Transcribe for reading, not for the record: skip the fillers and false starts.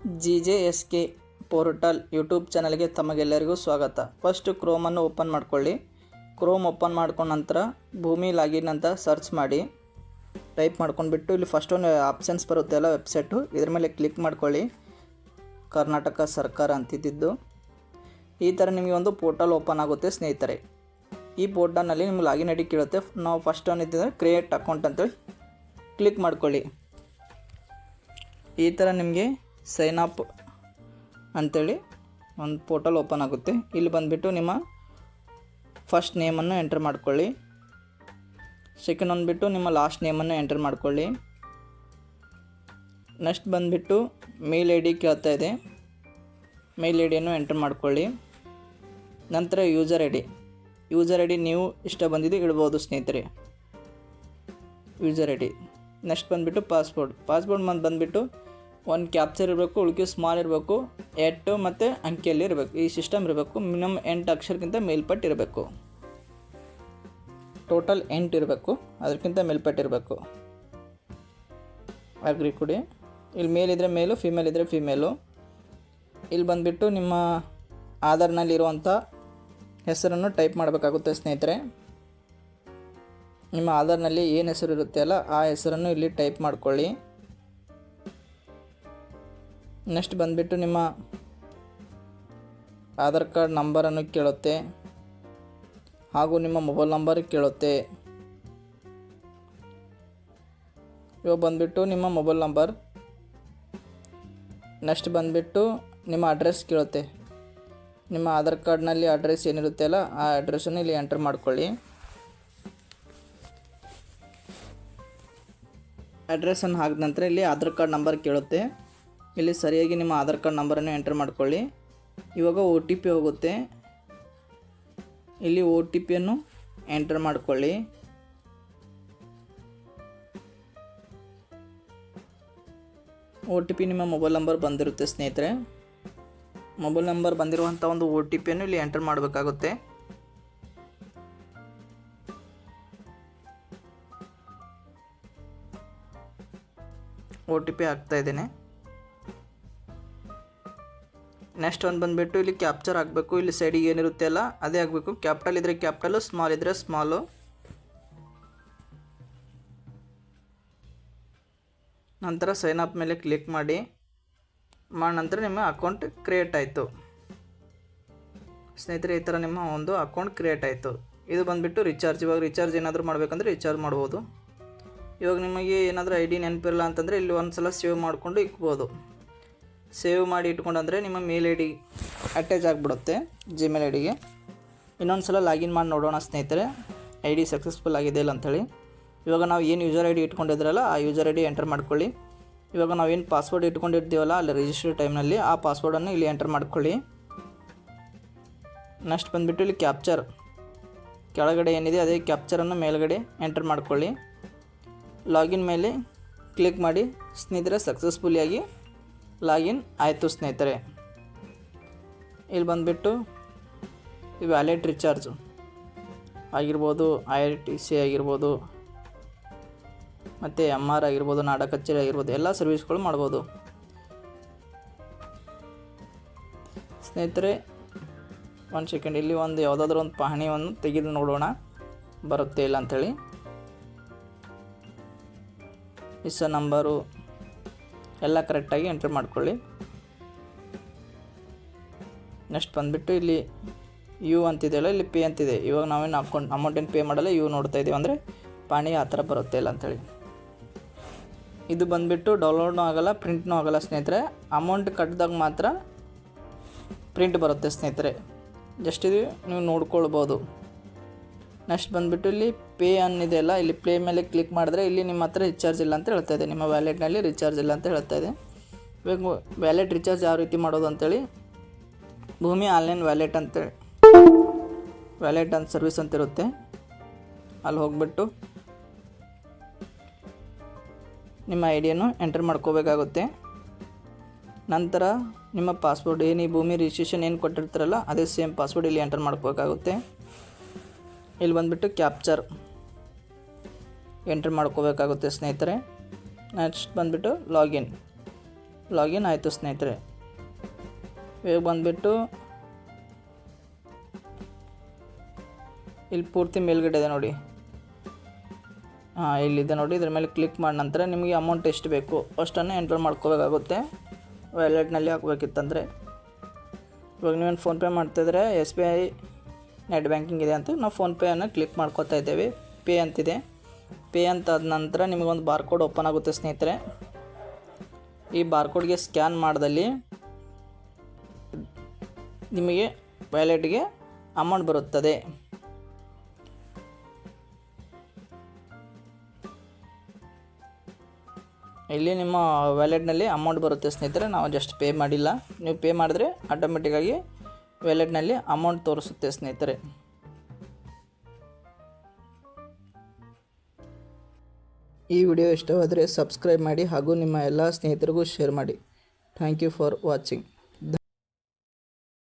GJSK portal YouTube ಚಾನಲ್ಗೆ ತಮಗೆಲ್ಲರಿಗೂ ಸ್ವಾಗತ. ಫಸ್ಟ್ ಕ್ರೋಮನ್ನು ಓಪನ್ ಮಾಡ್ಕೊಳ್ಳಿ. ಕ್ರೋಮ್ ಓಪನ್ ಮಾಡ್ಕೊಂಡ ನಂತರ ಭೂಮಿ ಲಾಗಿನ್ ಅಂತ ಸರ್ಚ್ ಮಾಡಿ ಟೈಪ್ ಮಾಡ್ಕೊಂಡ್ಬಿಟ್ಟು ಇಲ್ಲಿ ಫಸ್ಟ್ ಒಂದು ಆಪ್ಷನ್ಸ್ ಬರುತ್ತೆ ಅಲ್ಲ ವೆಬ್ಸೈಟು, ಇದ್ರ ಮೇಲೆ ಕ್ಲಿಕ್ ಮಾಡ್ಕೊಳ್ಳಿ. ಕರ್ನಾಟಕ ಸರ್ಕಾರ ಅಂತಿದ್ದು ಈ ಥರ ನಿಮಗೆ ಒಂದು ಪೋರ್ಟಲ್ ಓಪನ್ ಆಗುತ್ತೆ ಸ್ನೇಹಿತರೆ. ಈ ಪೋರ್ಟಲ್ನಲ್ಲಿ ನಿಮ್ಗೆ ಲಾಗಿನ್ ಐಡಿ ಕೇಳುತ್ತೆ. ನಾವು ಫಸ್ಟ್ ಏನಿದ್ದರೆ ಕ್ರಿಯೇಟ್ ಅಕೌಂಟ್ ಅಂತೇಳಿ ಕ್ಲಿಕ್ ಮಾಡ್ಕೊಳ್ಳಿ. ಈ ಥರ ನಿಮಗೆ ಸೈನ್ ಅಪ್ ಅಂಥೇಳಿ ಒಂದು ಪೋರ್ಟಲ್ ಓಪನ್ ಆಗುತ್ತೆ. ಇಲ್ಲಿ ಬಂದುಬಿಟ್ಟು ನಿಮ್ಮ ಫಸ್ಟ್ ನೇಮನ್ನು ಎಂಟರ್ ಮಾಡ್ಕೊಳ್ಳಿ. ಸೆಕೆಂಡ್ ಬಂದುಬಿಟ್ಟು ನಿಮ್ಮ ಲಾಸ್ಟ್ ನೇಮನ್ನು ಎಂಟರ್ ಮಾಡ್ಕೊಳ್ಳಿ. ನೆಕ್ಸ್ಟ್ ಬಂದುಬಿಟ್ಟು ಮೇಲ್ ಐ ಡಿ ಕೇಳ್ತಾ ಇದೆ, ಮೇಲ್ ಐ ಡಿಯನ್ನು ಎಂಟರ್ ಮಾಡ್ಕೊಳ್ಳಿ. ನಂತರ ಯೂಸರ್ ಐ ಡಿ ನೀವು ಇಷ್ಟ ಬಂದಿದ್ದು ಇಡ್ಬೋದು ಸ್ನೇಹಿತರೆ, ಯೂಸರ್ ಐ ಡಿ. ನೆಕ್ಸ್ಟ್ ಬಂದುಬಿಟ್ಟು ಪಾಸ್ವರ್ಡ್ ಬಂದುಬಿಟ್ಟು ಒಂದು ಕ್ಯಾಪ್ಚರ್ ಇರಬೇಕು, ಉಳಿಕೆ ಸ್ಮಾಲ್ ಇರಬೇಕು, 8 ಮತ್ತು ಅಂಕಿಯಲ್ಲಿ ಇರಬೇಕು. ಈ ಸಿಸ್ಟಮ್ ಇರಬೇಕು. ಮಿನಿಮಮ್ 8 ಅಕ್ಷರಕ್ಕಿಂತ ಮೇಲ್ಪಟ್ಟು ಇರಬೇಕು. ಟೋಟಲ್ 8 ಇರಬೇಕು, ಅದಕ್ಕಿಂತ ಮೇಲ್ಪಟ್ಟು ಇರಬೇಕು. ಅಗ್ರಿ ಕೊಡಿ. ಇಲ್ಲಿ ಮೇಲ್ ಇದ್ದರೆ ಮೇಲು, ಫಿಮೇಲ್ ಇದ್ದರೆ ಫಿಮೇಲು. ಇಲ್ಲಿ ಬಂದುಬಿಟ್ಟು ನಿಮ್ಮ ಆಧಾರ್ನಲ್ಲಿರುವಂಥ ಹೆಸರನ್ನು ಟೈಪ್ ಮಾಡಬೇಕಾಗುತ್ತೆ ಸ್ನೇಹಿತರೆ. ನಿಮ್ಮ ಆಧಾರ್ನಲ್ಲಿ ಏನು ಹೆಸರು ಇರುತ್ತೆ ಅಲ್ಲ ಆ ಹೆಸರನ್ನು ಇಲ್ಲಿ ಟೈಪ್ ಮಾಡ್ಕೊಳ್ಳಿ. ನೆಕ್ಸ್ಟ್ ಬಂದುಬಿಟ್ಟು ನಿಮ್ಮ ಆಧಾರ್ ಕಾರ್ಡ್ ನಂಬರನ್ನು ಕೇಳುತ್ತೆ, ಹಾಗೂ ನಿಮ್ಮ ಮೊಬೈಲ್ ನಂಬರ್ ಕೇಳುತ್ತೆ. ಇವಾಗ ಬಂದುಬಿಟ್ಟು ನಿಮ್ಮ ಮೊಬೈಲ್ ನಂಬರ್. ನೆಕ್ಸ್ಟ್ ಬಂದುಬಿಟ್ಟು ನಿಮ್ಮ ಅಡ್ರೆಸ್ ಕೇಳುತ್ತೆ. ನಿಮ್ಮ ಆಧಾರ್ ಕಾರ್ಡ್ನಲ್ಲಿ ಅಡ್ರೆಸ್ ಏನಿರುತ್ತೆ ಅಲ್ಲ ಆ ಅಡ್ರೆಸ್ಸನ್ನು ಇಲ್ಲಿ ಎಂಟರ್ ಮಾಡ್ಕೊಳ್ಳಿ. ಅಡ್ರೆಸ್ಸನ್ನು ಹಾಕಿದ ನಂತರ ಇಲ್ಲಿ ಆಧಾರ್ ಕಾರ್ಡ್ ನಂಬರ್ ಕೇಳುತ್ತೆ. ಇಲ್ಲಿ ಸರಿಯಾಗಿ ನಿಮ್ಮ ಆಧಾರ್ ಕಾರ್ಡ್ ನಂಬರನ್ನು ಎಂಟರ್ ಮಾಡ್ಕೊಳ್ಳಿ. ಇವಾಗ ಒ ಟಿ ಪಿ ಹೋಗುತ್ತೆ. ಇಲ್ಲಿ ಒ ಟಿ ಪಿಯನ್ನು ಎಂಟರ್ ಮಾಡ್ಕೊಳ್ಳಿ. ಒ ಟಿ ಪಿ ನಿಮ್ಮ ಮೊಬೈಲ್ ನಂಬರ್ ಬಂದಿರುತ್ತೆ ಸ್ನೇಹಿತರೆ. ಮೊಬೈಲ್ ನಂಬರ್ ಬಂದಿರುವಂಥ ಒಂದು ಒ ಟಿ ಪಿಯನ್ನು ಇಲ್ಲಿ ಎಂಟರ್ ಮಾಡಬೇಕಾಗುತ್ತೆ. ಒ ಟಿ ಪಿ ಹಾಕ್ತಾ ಇದ್ದೇನೆ. ನೆಕ್ಸ್ಟ್ ಒಂದು ಬಂದುಬಿಟ್ಟು ಇಲ್ಲಿ ಕ್ಯಾಪ್ಚರ್ ಆಗಬೇಕು. ಇಲ್ಲಿ ಸೈಡಿಗೆ ಏನಿರುತ್ತೆ ಅಲ್ಲ ಅದೇ ಆಗಬೇಕು. ಕ್ಯಾಪಿಟಲ್ ಇದ್ದರೆ ಕ್ಯಾಪಿಟಲು, ಸ್ಮಾಲ್ ಇದ್ದರೆ ಸ್ಮಾಲು. ನಂತರ ಸೈನ್ ಅಪ್ ಮೇಲೆ ಕ್ಲಿಕ್ ಮಾಡಿ ನಂತರ ನಿಮ್ಮ ಅಕೌಂಟ್ ಕ್ರಿಯೇಟ್ ಆಯಿತು ಸ್ನೇಹಿತರೆ. ಈ ಥರ ನಿಮ್ಮ ಒಂದು ಅಕೌಂಟ್ ಕ್ರಿಯೇಟ್ ಆಯಿತು. ಇದು ಬಂದುಬಿಟ್ಟು ರಿಚಾರ್ಜ್. ಇವಾಗ ರಿಚಾರ್ಜ್ ಏನಾದರೂ ಮಾಡಬೇಕಂದ್ರೆ ರಿಚಾರ್ಜ್ ಮಾಡ್ಬೋದು. ಇವಾಗ ನಿಮಗೆ ಏನಾದರೂ ಐ ಡಿ ನೆನಪಿರಲ್ಲ ಅಂತಂದರೆ ಇಲ್ಲಿ ಒಂದು ಸಲ ಸೇವ್ ಮಾಡಿಕೊಂಡು ಇಕ್ಬೋದು. ಸೇವ್ ಮಾಡಿ ಇಟ್ಕೊಂಡಂದರೆ ನಿಮ್ಮ ಮೇಲ್ ಐ ಡಿ ಅಟ್ಯಾಚ್ ಆಗಿಬಿಡುತ್ತೆ ಜಿಮೇಲ್ ಐ ಡಿಗೆ. ಇನ್ನೊಂದು ಸಲ ಲಾಗಿನ್ ಮಾಡಿ ನೋಡೋಣ ಸ್ನೇಹಿತರೆ, ಐ ಡಿ ಸಕ್ಸಸ್ಫುಲ್ ಆಗಿದೆ ಇಲ್ಲ ಅಂಥೇಳಿ. ಇವಾಗ ನಾವು ಏನು ಯೂಸರ್ ಐ ಡಿ ಇಟ್ಕೊಂಡಿದ್ರಲ್ಲ ಆ ಯೂಸರ್ ಐ ಡಿ ಎಂಟರ್ ಮಾಡ್ಕೊಳ್ಳಿ. ಇವಾಗ ನಾವು ಏನು ಪಾಸ್ವರ್ಡ್ ಇಟ್ಕೊಂಡಿರ್ತೀವಲ್ಲ ಅಲ್ಲಿ ರಿಜಿಸ್ಟರ್ ಟೈಮ್ನಲ್ಲಿ ಆ ಪಾಸ್ವರ್ಡನ್ನು ಇಲ್ಲಿ ಎಂಟರ್ ಮಾಡ್ಕೊಳ್ಳಿ. ನೆಕ್ಸ್ಟ್ ಬಂದುಬಿಟ್ಟು ಇಲ್ಲಿ ಕ್ಯಾಪ್ಚರ್ ಕೆಳಗಡೆ ಏನಿದೆ ಅದೇ ಕ್ಯಾಪ್ಚರನ್ನು ಮೇಲ್ಗಡೆ ಎಂಟರ್ ಮಾಡ್ಕೊಳ್ಳಿ. ಲಾಗಿನ್ ಮೇಲೆ ಕ್ಲಿಕ್ ಮಾಡಿ ಸ್ನೇಹಿತರೆ, ಸಕ್ಸಸ್ಫುಲಿಯಾಗಿ ಲಾಗಿನ್ ಆಯಿತು ಸ್ನೇಹಿತರೆ. ಇಲ್ಲಿ ಬಂದುಬಿಟ್ಟು ಈ ವ್ಯಾಲೆಟ್ ರಿಚಾರ್ಜ್ ಆಗಿರ್ಬೋದು, IRTC ಆಗಿರ್ಬೋದು, ಮತ್ತು MR ಆಗಿರ್ಬೋದು, ನಾಡ ಕಚೇರಿ ಆಗಿರ್ಬೋದು, ಎಲ್ಲ ಸರ್ವಿಸ್ಗಳು ಮಾಡ್ಬೋದು ಸ್ನೇಹಿತರೆ. ಒಂದು ಸೆಕೆಂಡ್, ಇಲ್ಲಿ ಒಂದು ಯಾವುದಾದ್ರೂ ಒಂದು ಪಹಣಿಯನ್ನು ತೆಗೆದು ನೋಡೋಣ ಬರುತ್ತೆ ಇಲ್ಲ ಅಂಥೇಳಿ. ನಂಬರು ಎಲ್ಲ ಕರೆಕ್ಟಾಗಿ ಎಂಟ್ರ್ ಮಾಡ್ಕೊಳ್ಳಿ. ನೆಕ್ಸ್ಟ್ ಬಂದುಬಿಟ್ಟು ಇಲ್ಲಿ ಯು ಅಂತಿದೆಯಲ್ಲ ಇಲ್ಲಿ ಪೇ ಅಂತಿದೆ. ಇವಾಗ ನಾವೇನು ಅಮೌಂಟ್ ಏನು ಪೇ ಮಾಡಲ್ಲ, ಯು ನೋಡ್ತಾ ಇದ್ದೀವಿ ಅಂದರೆ ಪಾಣಿ ಆ ಥರ ಬರುತ್ತೆ ಇಲ್ಲ ಅಂಥೇಳಿ. ಇದು ಬಂದುಬಿಟ್ಟು ಡೌನ್ಲೋಡ್ನೂ ಆಗೋಲ್ಲ, ಪ್ರಿಂಟ್ನೂ ಆಗೋಲ್ಲ ಸ್ನೇಹಿತರೆ. ಅಮೌಂಟ್ ಕಟ್ಟಿದಾಗ ಮಾತ್ರ ಪ್ರಿಂಟ್ ಬರುತ್ತೆ ಸ್ನೇಹಿತರೆ. ಜಸ್ಟ್ ಇದು ನೀವು ನೋಡ್ಕೊಳ್ಬೋದು. ನೆಕ್ಸ್ಟ್ ಬಂದುಬಿಟ್ಟು ಇಲ್ಲಿ ಪೇ ಅನ್ನಿದೆ ಅಲ್ಲ, ಇಲ್ಲಿ ಪ್ಲೇ ಮೇಲೆ ಕ್ಲಿಕ್ ಮಾಡಿದ್ರೆ ಇಲ್ಲಿ ನಿಮ್ಮ ಹತ್ರ ರಿಚಾರ್ಜ್ ಇಲ್ಲ ಅಂತ ಹೇಳ್ತಾ ಇದೆ. ನಿಮ್ಮ ವ್ಯಾಲೆಟ್ನಲ್ಲಿ ರಿಚಾರ್ಜ್ ಇಲ್ಲ ಅಂತ ಹೇಳ್ತಾ ಇದೆ. ಇವಾಗ ವ್ಯಾಲೆಟ್ ರಿಚಾರ್ಜ್ ಯಾವ ರೀತಿ ಮಾಡೋದು ಅಂತೇಳಿ ಭೂಮಿ ಆನ್ಲೈನ್ ವ್ಯಾಲೆಟ್ ಅಂತೇಳಿ ವ್ಯಾಲೆಟ್ ಅಂತ ಸರ್ವಿಸ್ ಅಂತ ಇರುತ್ತೆ. ಅಲ್ಲಿ ಹೋಗ್ಬಿಟ್ಟು ನಿಮ್ಮ ಐ ಡಿಯನ್ನು ಎಂಟರ್ ಮಾಡ್ಕೋಬೇಕಾಗುತ್ತೆ. ನಂತರ ನಿಮ್ಮ ಪಾಸ್ವರ್ಡ್ ಏನು ಈ ಭೂಮಿ ರಿಜಿಸ್ಟ್ರೇಷನ್ ಏನು ಕೊಟ್ಟಿರ್ತಾರಲ್ಲ ಅದೇ ಸೇಮ್ ಪಾಸ್ವರ್ಡ್ ಇಲ್ಲಿ ಎಂಟರ್ ಮಾಡ್ಕೋಬೇಕಾಗುತ್ತೆ. ಇಲ್ಲಿ ಬಂದುಬಿಟ್ಟು ಕ್ಯಾಪ್ಚರ್ ಎಂಟ್ರ್ ಮಾಡ್ಕೋಬೇಕಾಗುತ್ತೆ ಸ್ನೇಹಿತರೆ. ನೆಕ್ಸ್ಟ್ ಬಂದುಬಿಟ್ಟು ಲಾಗಿನ್ ಲಾಗಿನ್ ಆಯಿತು ಸ್ನೇಹಿತರೆ. ಇವಾಗ ಬಂದುಬಿಟ್ಟು ಇಲ್ಲಿ ಪೂರ್ತಿ ಮೇಲ್ಗಡೆ ಇದೆ ನೋಡಿ, ಇಲ್ಲಿದೆ ನೋಡಿ. ಇದ್ರ ಮೇಲೆ ಕ್ಲಿಕ್ ಮಾಡಿದ ನಂತರ ನಿಮಗೆ ಅಮೌಂಟ್ ಎಷ್ಟು ಬೇಕು ಅಷ್ಟನ್ನು ಎಂಟರ್ ಮಾಡ್ಕೋಬೇಕಾಗುತ್ತೆ. ವ್ಯಾಲೆಟ್ನಲ್ಲಿ ಹಾಕಬೇಕಿತ್ತಂದರೆ ಇವಾಗ ನೀವೇನು ಫೋನ್ಪೇ ಮಾಡ್ತಿದ್ರೆ SBI ನೆಟ್ ಬ್ಯಾಂಕಿಂಗ್ ಇದೆ ಅಂತ ನಾವು ಫೋನ್ಪೇಯನ್ನು ಕ್ಲಿಕ್ ಮಾಡ್ಕೋತಾ ಇದ್ದೇವೆ. ಪೇ ಅಂತಿದೆ. ಪೇ ಅಂತಾದ ನಂತರ ನಿಮಗೊಂದು ಬಾರ್ಕೋಡ್ ಓಪನ್ ಆಗುತ್ತೆ ಸ್ನೇಹಿತರೆ. ಈ ಬಾರ್ಕೋಡ್ಗೆ ಸ್ಕ್ಯಾನ್ ಮಾಡಿದಲ್ಲಿ ನಿಮಗೆ ವ್ಯಾಲೆಟ್ಗೆ ಅಮೌಂಟ್ ಬರುತ್ತದೆ. ಇಲ್ಲಿ ನಿಮ್ಮ ವ್ಯಾಲೆಟ್ನಲ್ಲಿ ಅಮೌಂಟ್ ಬರುತ್ತೆ ಸ್ನೇಹಿತರೆ. ನಾವು ಜಸ್ಟ್ ಪೇ ಮಾಡಿಲ್ಲ. ನೀವು ಪೇ ಮಾಡಿದ್ರೆ ಆಟೋಮೆಟಿಕ್ಕಾಗಿ ವ್ಯಾಲೆಟ್ನಲ್ಲಿ ಅಮೌಂಟ್ ತೋರಿಸುತ್ತೆ ಸ್ನೇಹಿತರೆ. ಈ ವಿಡಿಯೋ ಇಷ್ಟವಾದರೆ ಸಬ್ಸ್ಕ್ರೈಬ್ ಮಾಡಿ ಹಾಗೂ ನಿಮ್ಮ ಎಲ್ಲ ಸ್ನೇಹಿತರಿಗೂ ಶೇರ್ ಮಾಡಿ. Thank you for watching.